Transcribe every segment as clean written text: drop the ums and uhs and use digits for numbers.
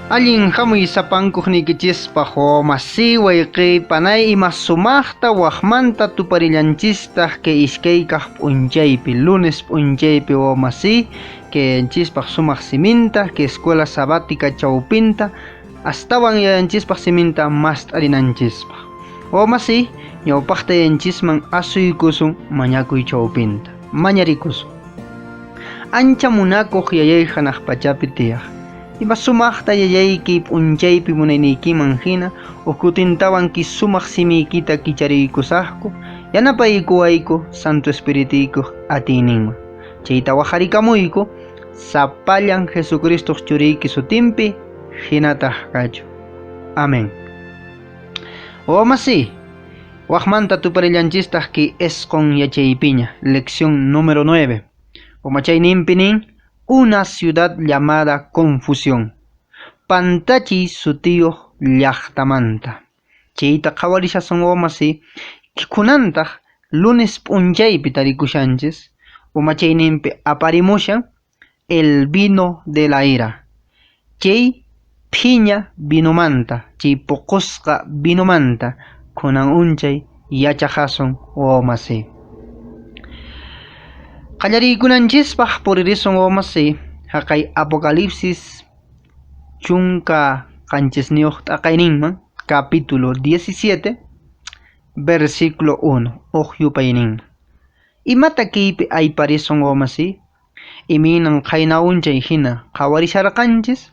Allin hamuy sapankuqniykichispa masi wayqiy panay ima sumaqta waqmanta tuparillanchistaq que iskaykaq p'unchaypi lunes p'unchaypi masi que enchispaq sumaq siminta que escuela sabática chawpinta astawan yanchispaq siminta mast'arinanchispaq masi ñawpaqta yanchisman asuykusun mañakuy chawpinta mañarikusun ancha munakuq yayay hanaq pachapi tiyaq ima sumaqta yayayki p'unchaypi munaynikiman hina ukutintawanki sumaq simiykita kichariykusaqku yanapaykuwayku Santo Espirituykuq atiyninman chayta waqharikamuyku sapallan Jesucristo churiyki sutinpi hinataq kachu amén masi waqmanta tuparillanchistaq ki esqon yachaypiña lección número 9 chayninpi nin una ciudad llamada confusión. Pantachi sutiyuq llaqtamanta. Chayta qawarishasun masi kunantaq lunes p'unchaypi tarikushanchis chayninpi aparimushan el vino de la ira. Chay phiña vinomanta, chay puqusqa vinomanta kunan unchay yachahasun masi. Qallariykunanchispaq puririsun masi haqay Apocalipsis chunka qanchisniyuq t'aqayninman capítulo 17 versículo 1 yupayninman imata kaypi ayparisun masi iminan qayna unchay hina qawarisharqanchis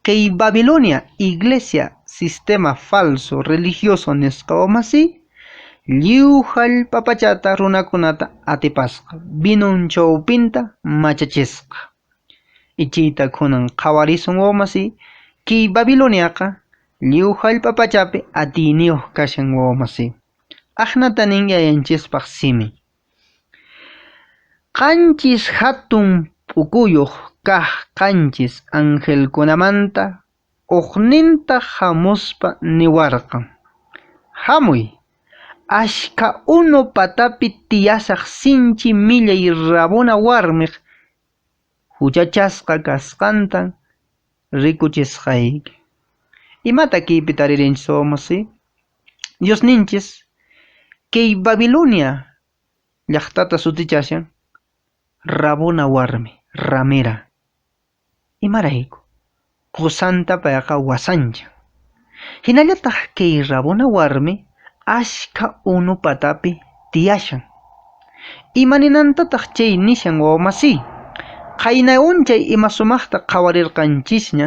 kay Babilonia iglesia sistema falso religioso nisqa masi lliw hallp'apachata runakunata atipasqa vinun chawpinta machachisqa ichayta kunan qhawarisun masi kay Babiloniaqa lliw hallp'apachapi atiyniyuq kashan masi aqnata nin yayanchispaq simi qanchis hatun p'ukuyuq kaq qanchis angelkunamanta uqninta hamuspa niwarqan hamuy ashka uno patapi tiyasaq sinchi millay rabona warmiq huchachasqa kasqantan rikuchisqayki imata kaypi taririnchis masi Dios ninchis kay Babilonia llaqtata sutichashan rabona warmi ramera imarayku qusanta payqa wasanchan hinallataq kay rabona warmi ashka uno patapi tiyashan imaninantataq chay nishan masi qayna unchay ima sumaqta qawarirqanchisña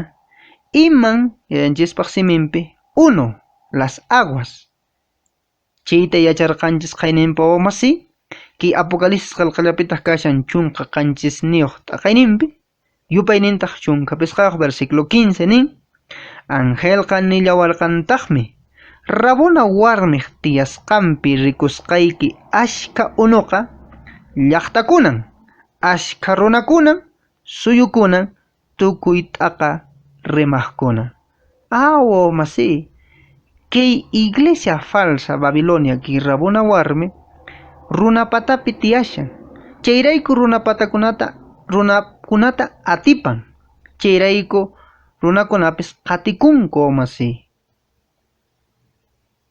iman yayanchispaq siminpi uno las aguas chayta yacharqanchis qayninpa masi ki Apocalipsis qalqallapitaq kashan chunqa qanchisniyuq t'aqayninpi yupaynintaq chunka pisqaq versículo 15 nin angelqa nillawarqantaqmi rabona warmiq tiyasqanpi rikusqayki ashka unuqa llaqtakunan ashka runakunan suyukunan tukuy t'aqa rimaqkunan masi kay iglesia falsa Babilonia ki rabona warmi runapatapi tiyashan chayrayku runakunata atipan chayrayku runakunapis qatikunku masi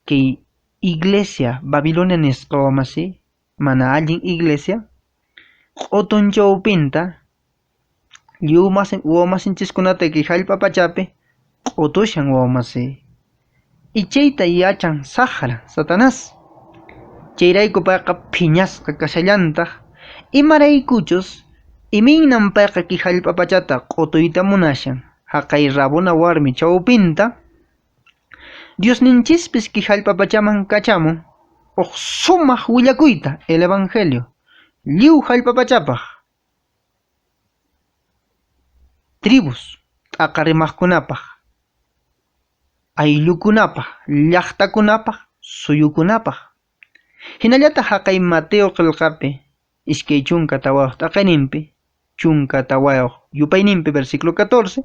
kay iglesia Babilonia nisqa masi mana allin iglesia q'utun chawpinta lliw masinchikkunata kay hallp'apachapi q'utushan masi ichayta yachan saqra Satanás chayrayku payqa phiñasqa kashallantaq imaraykuchus iminnan payqa kay hallp'apachata q'utuyta munashan haqay rabona warmi chawpinta Dios ninchispis ki hallp'apachaman kachamun sumaq willakuyta el evangelio lliw hallp'apachapaq tribus t'aqa rimaqkunapaq ayllukunapaq llaqtakunapaq suyukunapaq hinallataq haqay Mateo qillqapi iskay chunka tawayuq t'aqayninpi chunka tawayuq yupayninpi versículo 14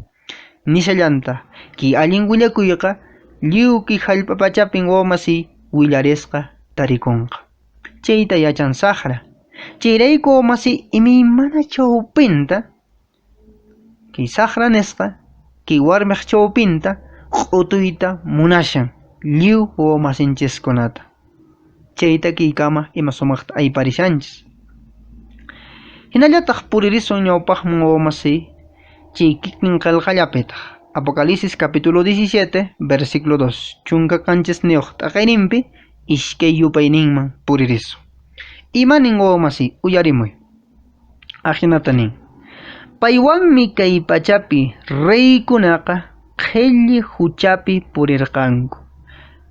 nishallanta ki allin willakuyqa lliw ki hallp'apachapin masi willarisqa tarikunqa chayta yachan saqra chayrayku masi imaymana chawpinta ki saqra nisqa ki warmiq chawpinta q'utuyta munashan lliw wawmasinchikkunata. Chayta kiykama ima sumaqta ayparishanchis. Hinallataq puririsun ñawpaqman wawmasi chay kikin qillqallapitaq. Apocalipsis capítulo 17 versículo 2 chunka kanchis niyuq t'aqayninpi ishkay yupayninman puririsun. Imanin wawmasi uyarimuy. Ahinata nin. Paywanmi kay pachapi reykunaqa qhilli huchapi purirqanku.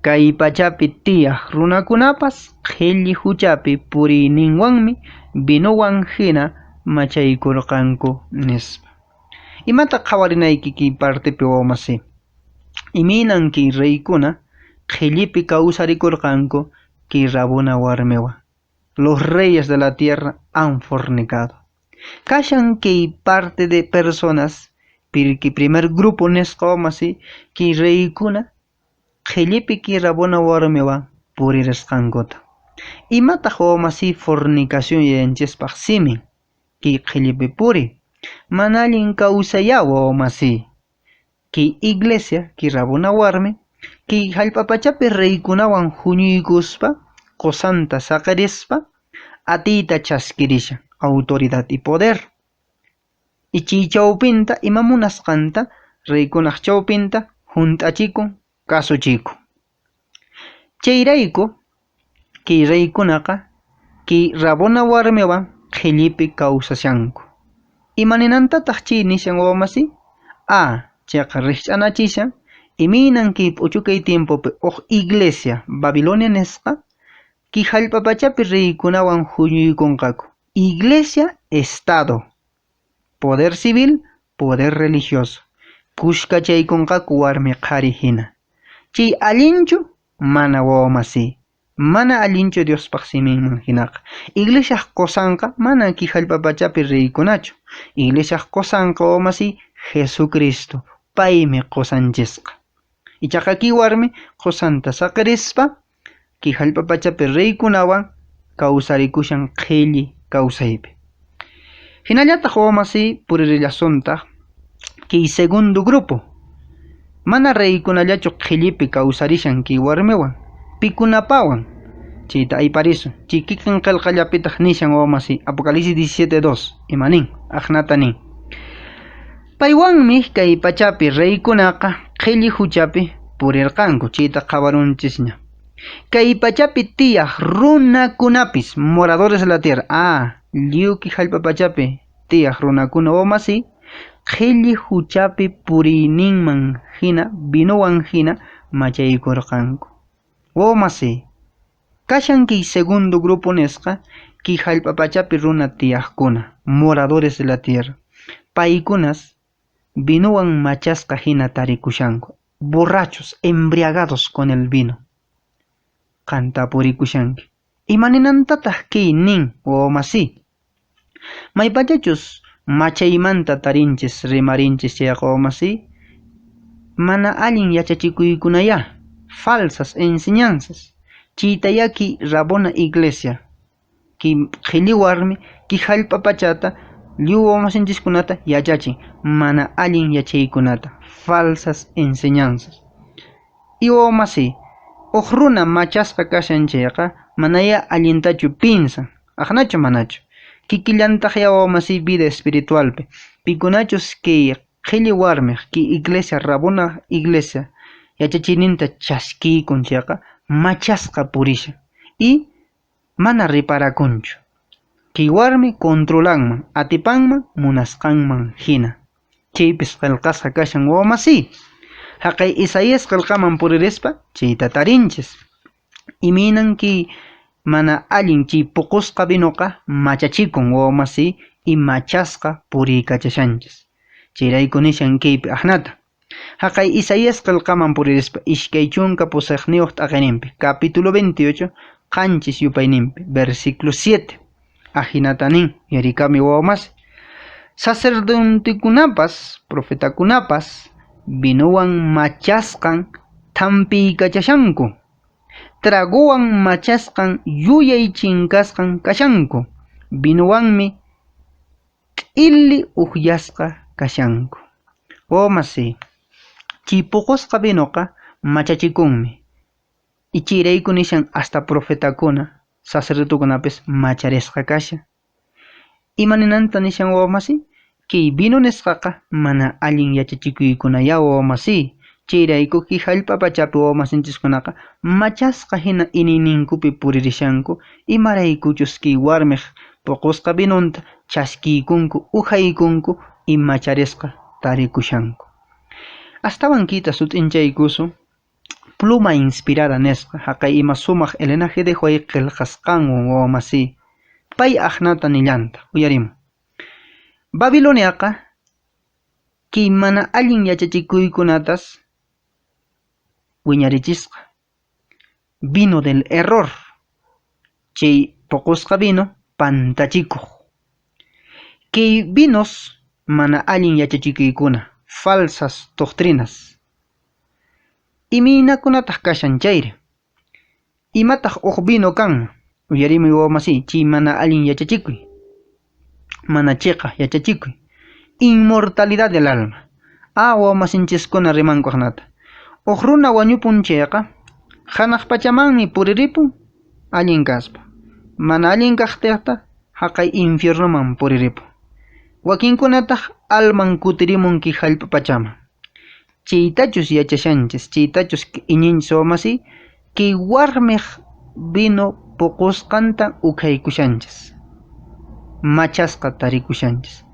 Kay pachapi tiyaq runakunapas qhilli huchapi puriyninwanmi binuwan hina machaykurqanku nispa. Imata qawarinayki ki partepi wawmasi. Iminan ki reykuna qhillipi kawsarikurqanku ki rabuna warmiwan. Los reyes de la tierra han fornicado. Kashan que parte de personas, que primer grupo nesqa wawmasi ki reykuna qhillipi ki rabuna warmiwan puririsqankuta. Imataq wawmasi fornicación yanchispaq simin ki qhillipi puri. Manallin kawsaya wawmasi ki iglesia ki rabuna warmi ki hallp'apachapi reykunawan huñuykuspa qusanta saqarispa atiyta chaskirishan autoridad y poder. Y chay chawpinta ima munasqanta reykunaq chawpinta hunt'achikun kasuchikun. Chayrayku ki reykunaqa ki rabuna warmiwan qhillipi kawsashanku. Imaninantataq chay nishan wawmasi? Chayqa rikch'anachishan iminan ki p'uchukay tiempopi uq iglesia Babilonia nisqa ki hallp'apachapi reykunawan huñuykunqaku. Iglesia, Estado, poder civil, poder religioso. Kushkachaykunqaku warmi qhari hina. Chay allinchu mana wawmasi. Mana allinchu Diospaq siminman hinaqa. Iglesia qosanqa mana ki hallp'apachapi reykunachu. Iglesia qosanqa wawmasi Jesucristo. Paymi qosanchisqa. Ichaqa ki warmi qosanta saqarispa ki hallp'apachapi reykunawan kawsarikushan qhilli kawsaypi. Hinallataq wawmasi puririllasunta ki segundo grupo. Mana reykunallachu qhillipi kawsarishan ki warmiwan. Pikunapawan. Chayta ayparisun. Chay kikin qillqallapitaq nishan wawmasi Apocalipsis 17:2. Imanin, ahnata nin. Paywanmi kay pachapi reykunaqa qhilli huchapi purirqanku. Chayta qawarunchisña. Kay pachapi tiyaq runakunapis, moradores de la tierra. Lliwki hallp'apachapi tiyaq runakuna wawmasi qhilli huchapi puriyninman hina, binuwan hina machaykurqanku. Wawmasi, kashan ki segundo grupo nisqa ki hallp'apachapi runa tiyaqkuna, moradores de la tierra. Paykunas binuwan machasqa hina tarikushanku. Borrachos, embriagados con el vino. Qanta purikushanki. Imaninantataq ki nin wawmasi. Maypachachus machaymanta tarinchis rimarinchis chayqa wawmasi. Mana allin yachachikuykunaya. Falsas enseñanzas. Chaytayaki rabona iglesia. Ki qhilli warmi ki hallp'apachata lliw wawmasinchikkunata yachachin. Mana allin yachaykunata. Falsas enseñanzas. Y wawmasi. Uq runa machasqa kashan chayqa manaya allintachu pinsan. Aqnachu manachu. Kikillantaq ya wawmasi vida espiritualpi. Pikunachus ki qhilli warmiq ki iglesia rabona iglesia yachachininta chaskikun chayqa machasqa purisha. Y mana riparakunchu. Ki warmi controlanman, atipanman, munasqanman hina. Chaypis qillqasqa kashan wawmasi. Haqay Isaías qillqaman puririspa chayta tarinchis. Iminan ki mana allin chay puqusqa binuqa machachikun wawmasi y machasqa puriykachashanchis. Chayrayku nishan kaypi ahnata. Haqay Isaías qillqaman puririspa ishkay chunka pusiqniyuq t'aqayninpi capítulo 28 qanchis yupayninpi versículo 7. Ahinata nin yarikami wawmasi. Sacerdotikunapas, profetakunapas binuwan machasqan thampiykachashanku. Traguwan machasqan yuyay chinkasqan kashanku. Binuwanmi t'illi uqyasqa kashanku. Wawmasi, Chipuqusqa vinoqa machachikunmi. Y chirayku nishan hasta profetakuna, sacerdotukunapis macharisqa kasha. Imaninanta nishan wawamasi, kay vino nisqaqa mana allin yachachikuykunaya wawamasi. Chirayku ki hallp'apachapi wawamasinchikkunaqa machasqa hina inininkupi puririshanku imaraykuchus kay warmiq puqusqa vinunta chaskiykunku uhaykunku y macharisqa tarikushanku. Astawan kita sut'inchaykusu pluma inspirada nisqa haqay ima sumaq Elena G. de Hoy qillqasqanwan wawamasi pay aqnata nillanta uyarimun. Babiloniaqa kay mana allin yachachikuykunatas wiñarichisqa. Vino del error. Chay puqusqa vino pantachikuq. Kay vinos mana allin yachachikuykuna, falsas doctrinas. Iminakunataq kashan chayri. Imataq uq vino kan, uyarimuy wawamasi, chay mana allin yachachikuy. Mana chiqa yachachikuy. Inmortalidad del alma. Wawamasinchiskuna rimanku aqnata. Uq runa wañupun chayqa, hanaq pachamanmi puriripun allin kaspa. Mana allin kaqtiqta haqay infiernoman puriripun. Wakinkunataq alman kutirimun ki hallp'a pachaman. Chaytachus yachashanchis, chaytachus iñinchis wawamasi, kay warmiq vino puqusqanta ukhaykushanchis. Machasqa tarikushanchis.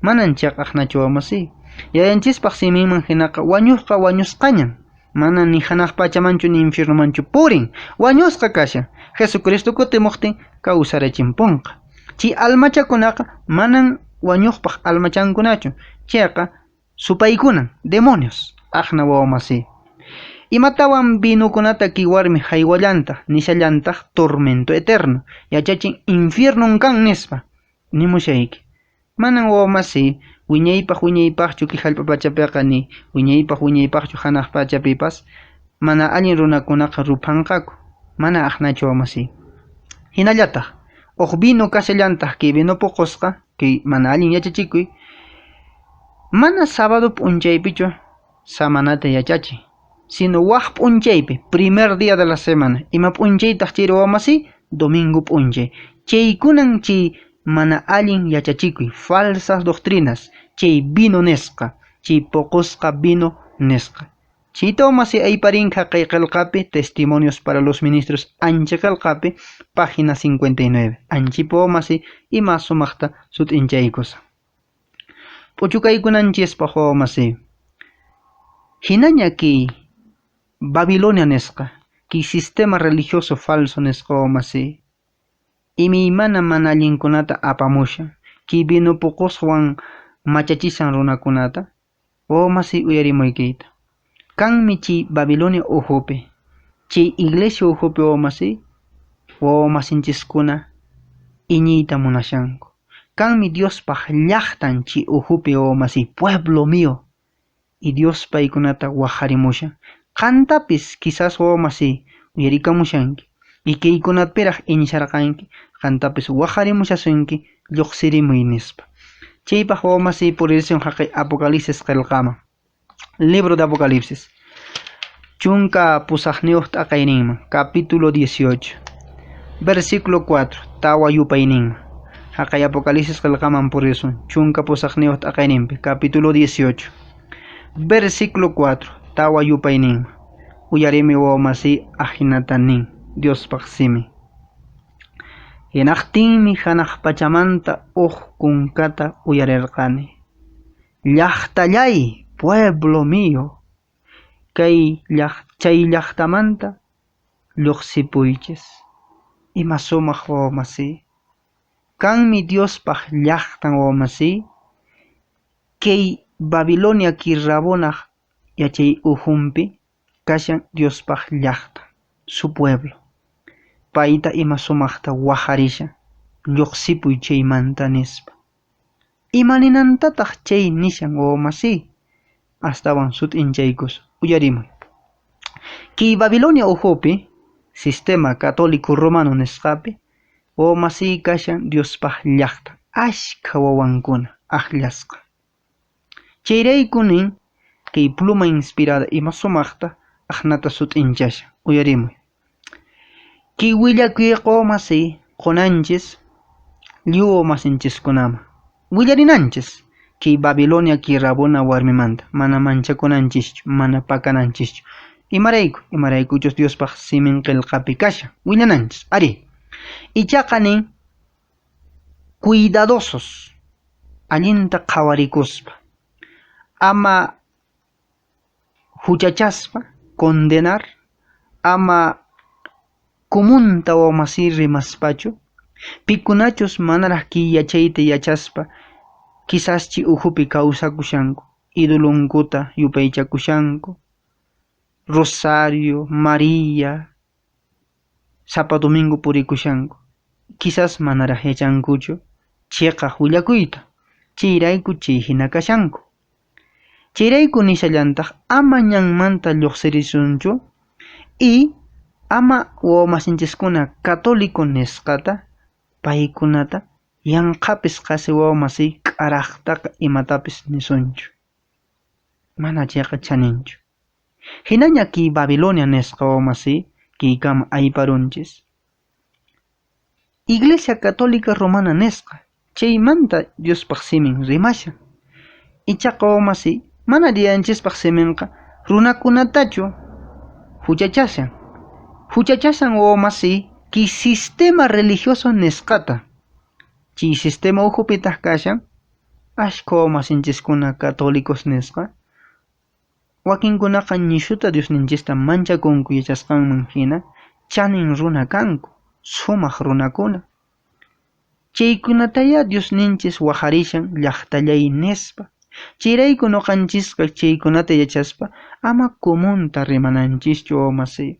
Manan chaqaqnachu wawamasi. Yayanchispaq siminman hinaqa wañusqa wañusqañan. Mana ni hanaq pachamanchu ni infiernomanchu purin. Wañusqa kasha. Jesucristo kutimuqtin kawsarachimpunqa. Chay almachakunaqa manan wañuqpaq almachankunachu. Chayqa supaykunan, demonios. Aqna wawamasi. Imatawan vinukunata ki warmi haywallanta, nishallantaq tormento eterno. Yachachin infiernon kan nispa. Nimushayki. Manan wawamasi, wiñaypaqchu ki hallp'apachapiqa ni wiñaypaqchu hanaq pachapipas mana allin runakunaqa rupanqaku. Mana aqnachu wawamasi. Hinallataq, uq vino kasallantaq ki vino puqusqa, ki mana allin yachachikuy, mana sábado p'unchaypichu samanata yachachiy, sino waq p'unchaypi, primer día de la semana. Ima p'unchaytaq chayri wawamasi, domingo p'unchay. Chaykunan chay mana allin yachachikuy, falsas doctrinas, chay vino nisqa, chay puqusqa vino nisqa. Chayta wawamasi ayparinqa kay qillqapi, testimonios para los ministros ancha qillqapi, página 59. Anchipa wawamasi ima sumaqta sut'inchaykusa. Puchukaykunanchispaq wawamasi. Hinaña kay Babilonia nisqa, kay sistema religioso falso nisqa wawamasi. Imaymana mana allinkunata apamusha, kay vino puquswan machachisan runakunata, wawamasi uyarimuykita. Kanmi chay Babilonia uhupi, chay iglesia uhupi wawamasi, wawamasinchiskuna iñiyta munashanku. Kanmi Diospaq llaqtan chay uhupi wawamasi, pueblo mío. Y Dios paykunata waqharimusha. Qantapis quizás wawamasi uyarikamushanki. Y kaykunapiraq iñisharqanki, qantapis waqharimushasunki lluqsirimuy nispa. Chaypaq wawamasi puririsyon haqay Apocalipsis qillqaman. Libro de Apocalipsis. Chunka pusaqniyuq t'aqayninman. Capítulo 18. Versículo 4. Tawa yupayninman. Haqay Apocalipsis qillqaman purirsun. Chunka pusaqniyuq t'aqayninpi. Capítulo 18. Versículo 4. Tawa yupayninman. Uyarimi wawamasi ajinatanin. Dios paksimi. Hinaqtinmi hanaq pachamanta kunkata uyarirqani. Llaqtallay, pueblo mío. Chay llaqtamanta lluqsipuychis. Ima sumaq wawamasi. Kanmi Diospaq llaqtan wawamasi. Kay Babilonia ki rabonaq yachay uhumpi kashan Diospaq llaqtan, su pueblo. Paita ima sumaqta waqarisha, lluqsipuy chaymanta nispa. Imaninantataq chay nishan wawamasi. Astawan sut'inchaykus uyarimuy. Kay Babilonia uhupi, sistema católico romano nisqapi, wawamasi kashan Diospaq llaqtan, ashka wawankuna aqllasqa. Chayraykunin que pluma inspirada ima sumaqta aqnata sut'inchasha uyarimuy. Que willakuyqa masi qonanchis lluwa masinchikkunama willarinanchis que Babilonia ki rabuna warmimanta mana manchakunanchikchu mana pakananchikchu imaraykuchus Diospaq simin qillqapi kasha willananchis ari ichaqa nin cuidadosos allinta qhawarikuspa ama huchachaspa condenar ama kumunta wawmasí rimaspachu pikunachus manaraq ki yachayta yachaspa quizaschi uhupi kawsakushanku idolunkuta yupaychakushanku Rosario, María, Sapa Domingo purikushanku quizas manaraq yachankuchu chayqa willakuyta chayrayku chay hina kashanku chayrayku nishallantaq ama ñanmanta lluqsirisunchu y ama wawmasinchiskuna católico nisqata paykunata yanqapis qasi wawmasi k'araqtaqa imatapis nisunchu mana chayqa chaninchu hinaña ki Babilonia nisqa wawmasi kiykama ayparunchis Iglesia Católica Romana nisqa chaymanta Diospaq simin rimashan ichaqa wawmasi mana riyanchispaq siminqa runakunatachu huchachashan wawmasi ki sistema religioso nisqata chay sistema uhupitaq kashan ashka wawmasinchiskuna católicos nisqa wakinkunaqa nishuta Diosninchista manchakunku yachasqanman hina chanin runa kanku sumaq runakuna chaykunataya Diosninchis waharishan llaqtallay nispa chayrayku nuqanchisqa chaykunata yachaspa ama kumunta rimananchikchu wawmasi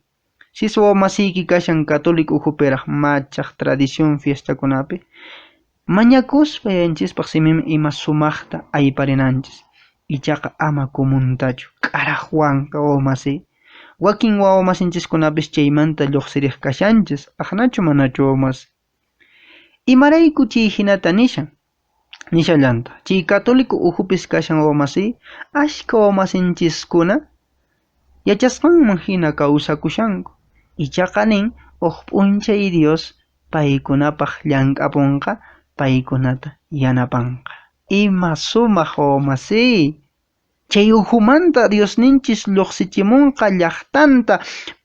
sis wawmasiyki kashan católico uhupiraq machaq tradición fiestakunapi mañakuspa yanchispaq simim ima sumaqta ayparinanchis ichaqa ama kumuntachu k'araqwanqa wawmasi wakin wawmasinchikkunapis chaymanta lluqsiriq kashanchis aqnachu manachu wawmasi imarayku chay hinata nishallanta chay católico uhupis kashan wawmasi ashka wawmasinchiskuna yachasqanman hina kawsakushanku ichaqa nin p'unchay Dios paykunapaq llank'apunqa paykunata yanapanqa ima sumaq wawmasi chay uhumanta Diosninchis lluqsichimunqa llaqtanta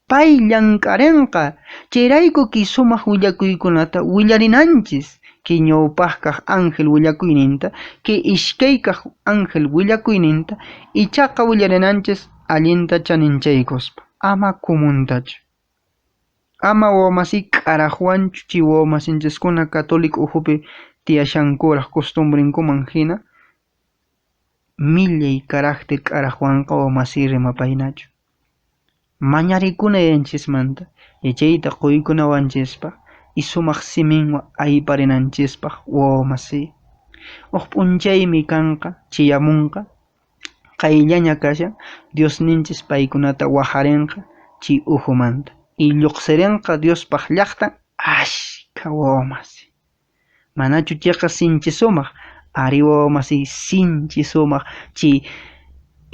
pay llank'arinqa chayrayku ki sumaq willakuykunata willarinanchis ki ñawpaq kaq ángel willakuyninta ki ishkay kaq ángel willakuyninta ichaqa willarinanchis allinta chaninchaykuspa ama kumuntachu ama wawmasi k'araqwanchu chay wawmasinchiskuna católico uhupi tiyashankuraq costumbrinkuman hina millay carácter k'araqwanqa wawmasi rimapaynachu mañarikunayanchismanta yachayta quykunawanchispaq y sumaq siminwan ayparinanchispaq wawmasi p'unchaymi kanqa chayamunqa qayllaña kashan Diosninchis paykunata waharinqa chay uhumanta y lluqsirinqa Diospaq llaqtan ashka wawmasi manachu chayqa sinchi sumaq ari wawmasi sinchi sumaq chay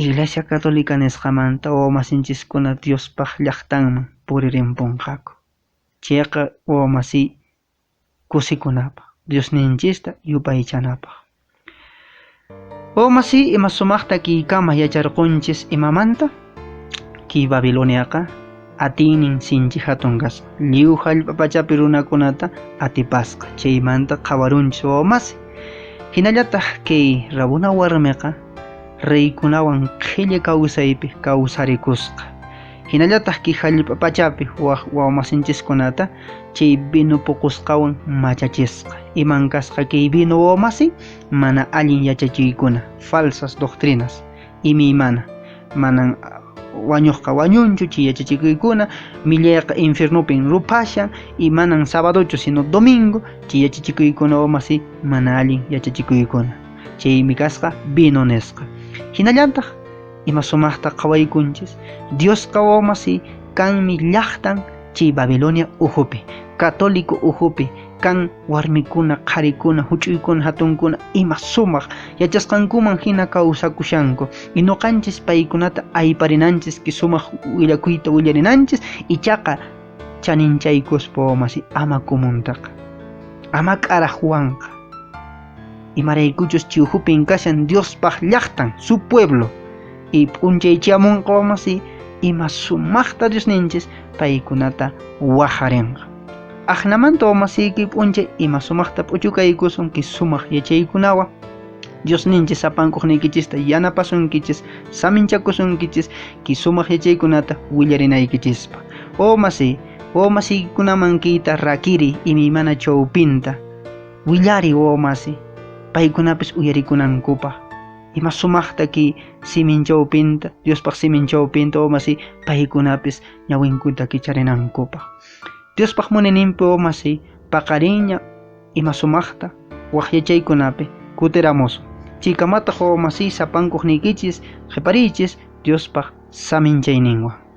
Iglesia Católica nisqamanta wawmasinchiskuna Diospaq llaqtanman puririnpunqaku chayqa wawmasi kusikunapaq Diosninchista yupaychanapaq wawmasi ima sumaqta kiykama yacharqunchis imamanta ki Babiloniaqa atinin sinchi hatun kasqa lliw hallp'apachapi runakunata atipasqa chaymanta qhawarunchis wawmasi hinallataq kay rabuna warmiqa reykunawan qhilla kawsaypi kawsarikusqa hinallataq ki hallp'apachapi wawmasinchikkunata chay vino puqusqawan machachisqa iman kasqa kay vino wawmasi mana allin yachachiykuna falsas doctrinas imaymana manan wañuqqa wañunchu chay yachachikuykuna millayqa infiernupin rupashan y manan sabadochu sino domingo chay yachachikuykuna wawmasi mana allin yachachikuykuna chaymi kasqa vino nisqa hinallantaq ima sumaqta qhawaykunchis Diosqa wawmasi kanmi llaqtan chay Babilonia uhupi católico ujupi kan warmikuna qarikuna huch'uykuna hatunkuna ima sumaq yachasqankuman hina kawsakushanku y noqanchis paykunata ayparinanchis ki sumaq willakuyta willarinanchis ichaqa chaninchaykuspa masi ama kumuntaqa ama k'araqwanqa imaraykuchus chiwhupin kashan Diospaq llaqtan su pueblo y p'unchaychamunqa masi ima sumaqta Diosninchis paykunata waharinqa aqnamanto masiki p'unchay ima sumaqta p'uchukaykusun ki sumaq yachaykunawan Diosninchis sapankuqnikichista yanapasunkichis saminchakusunkichis ki sumaq yachaykunata willarinaykichispa o masikunaman kita rakiri imi mana chawpinta willari o masi paykunapis uyarikunankupaq ima sumaqta ki siminchawpinta Diospaq siminchawpinta o masi paykunapis ñawinkuta kicharinankupaq Diospaq muninimpi o masi paqariña ima sumaqta waq yachaykunapi kutiramusun chaykamataq o masi sapankuqnikichis qhipariychis Diospaq saminchayninwan